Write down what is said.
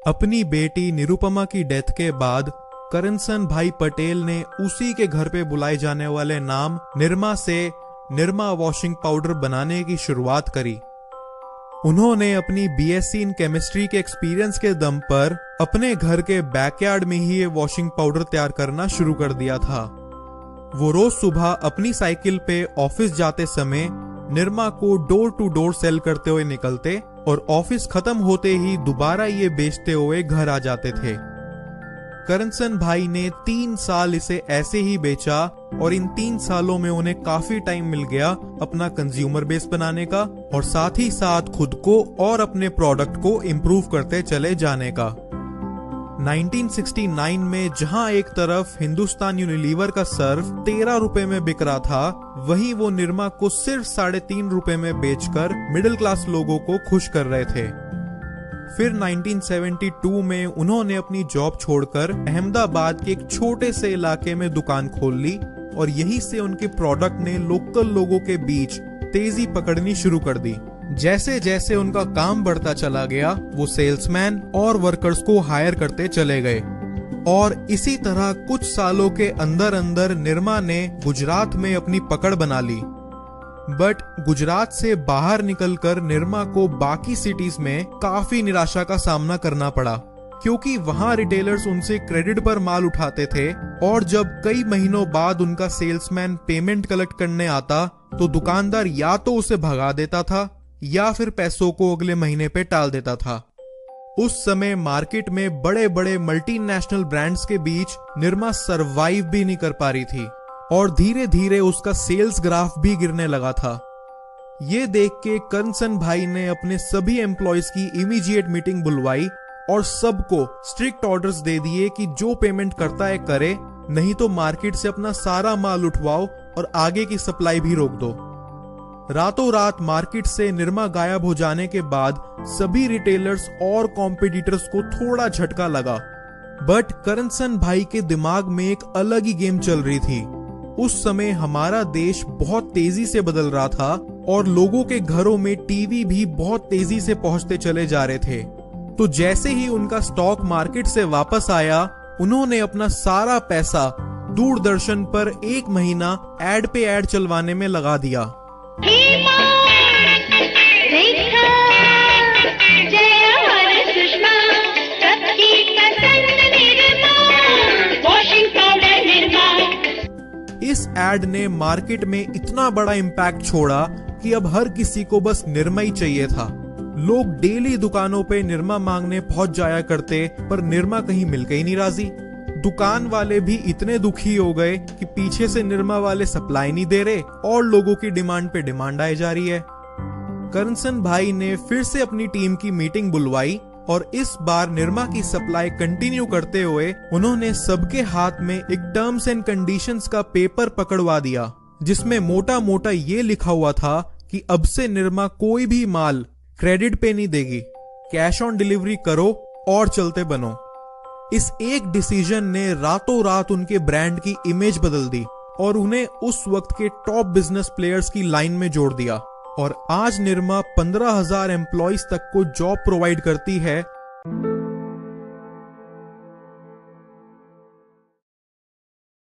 अपनी बेटी निरुपमा की डेथ के बाद करनसन भाई पटेल ने उसी के घर पे बुलाए जाने वाले नाम निरमा से निरमा वॉशिंग पाउडर बनाने की शुरुआत करी। उन्होंने अपनी बीएससी इन केमिस्ट्री के एक्सपीरियंस के दम पर अपने घर के बैकयार्ड में ही ये वॉशिंग पाउडर तैयार करना शुरू कर दिया था। वो रोज सुबह अपनी साइकिल पे ऑफिस जाते समय निरमा को डोर टू डोर सेल करते हुए निकलते और ऑफिस खत्म होते ही दोबारा ये बेचते हुए घर आ जाते थे। करनसन भाई ने 3 साल इसे ऐसे ही बेचा और इन 3 सालों में उन्हें काफी टाइम मिल गया अपना कंज्यूमर बेस बनाने का और साथ ही साथ खुद को और अपने प्रोडक्ट को इम्प्रूव करते चले जाने का। 1969 में जहां एक तरफ हिंदुस्तान यूनिलीवर का सर्फ 13 रुपए में बिक रहा था, वहीं वो निरमा को सिर्फ 3.5 रुपए में बेचकर मिडिल क्लास लोगों को खुश कर रहे थे। फिर 1972 में उन्होंने अपनी जॉब छोड़कर अहमदाबाद के एक छोटे से इलाके में दुकान खोल ली और यहीं से उनके प्रोडक्ट ने लोकल लोगों के बीच तेजी पकड़नी शुरू कर दी। जैसे जैसे उनका काम बढ़ता चला गया, वो सेल्समैन और वर्कर्स को हायर करते चले गए और इसी तरह कुछ सालों के अंदर अंदर निरमा ने गुजरात में अपनी पकड़ बना ली। बट गुजरात से बाहर निकलकर निरमा को बाकी सिटीज में काफी निराशा का सामना करना पड़ा, क्योंकि वहां रिटेलर्स उनसे क्रेडिट पर माल उठाते थे और जब कई महीनों बाद उनका सेल्समैन पेमेंट कलेक्ट करने आता तो दुकानदार या तो उसे भगा देता था या फिर पैसों को अगले महीने पे टाल देता था। उस समय मार्केट में बड़े बड़े मल्टीनेशनल ब्रांड्स के बीच निरमा सरवाइव भी नहीं कर पा रही थी और धीरे धीरे उसका सेल्स ग्राफ भी गिरने लगा था। ये देख के करनसन भाई ने अपने सभी एम्प्लॉयज की इमीडिएट मीटिंग बुलवाई और सबको स्ट्रिक्ट ऑर्डर्स दे दिए कि जो पेमेंट करता है करे, नहीं तो मार्केट से अपना सारा माल उठवाओ और आगे की सप्लाई भी रोक दो। रातों रात मार्केट से निरमा गायब हो जाने के बाद सभी रिटेलर्स और कॉम्पिटिटर्स को थोड़ा झटका लगा, बट करनसन भाई के दिमाग में एक अलग ही गेम चल रही थी। उस समय हमारा देश बहुत तेजी से बदल रहा था और लोगों के घरों में टीवी भी बहुत तेजी से पहुंचते चले जा रहे थे। तो जैसे ही उनका स्टॉक मार्केट से वापस आया, उन्होंने अपना सारा पैसा दूरदर्शन पर 1 महीना एड पे एड चलवाने में लगा दिया। इस एड ने मार्केट में इतना बड़ा इम्पैक्ट छोड़ा कि अब हर किसी को बस निरमा ही चाहिए था। लोग डेली दुकानों पे निरमा मांगने पहुंच जाया करते, पर निरमा कहीं मिल के ही नहीं राजी। दुकान वाले भी इतने दुखी हो गए कि पीछे से निरमा वाले सप्लाई नहीं दे रहे और लोगों की डिमांड पे डिमांड आई जा रही है। करनसन भाई ने फिर से अपनी टीम की मीटिंग बुलवाई और इस बार निरमा की सप्लाई कंटिन्यू करते हुए उन्होंने सबके हाथ में एक टर्म्स एंड कंडीशंस का पेपर पकड़वा दिया, जिसमें मोटा मोटा ये लिखा हुआ था कि अब से निरमा कोई भी माल क्रेडिट पे नहीं देगी, कैश ऑन डिलीवरी करो और चलते बनो। इस एक डिसीजन ने रातों रात उनके ब्रांड की इमेज बदल दी और उन्हें उस वक्त के टॉप बिजनेस प्लेयर्स की लाइन में जोड़ दिया और आज निरमा 15,000 एम्प्लॉइज तक को जॉब प्रोवाइड करती है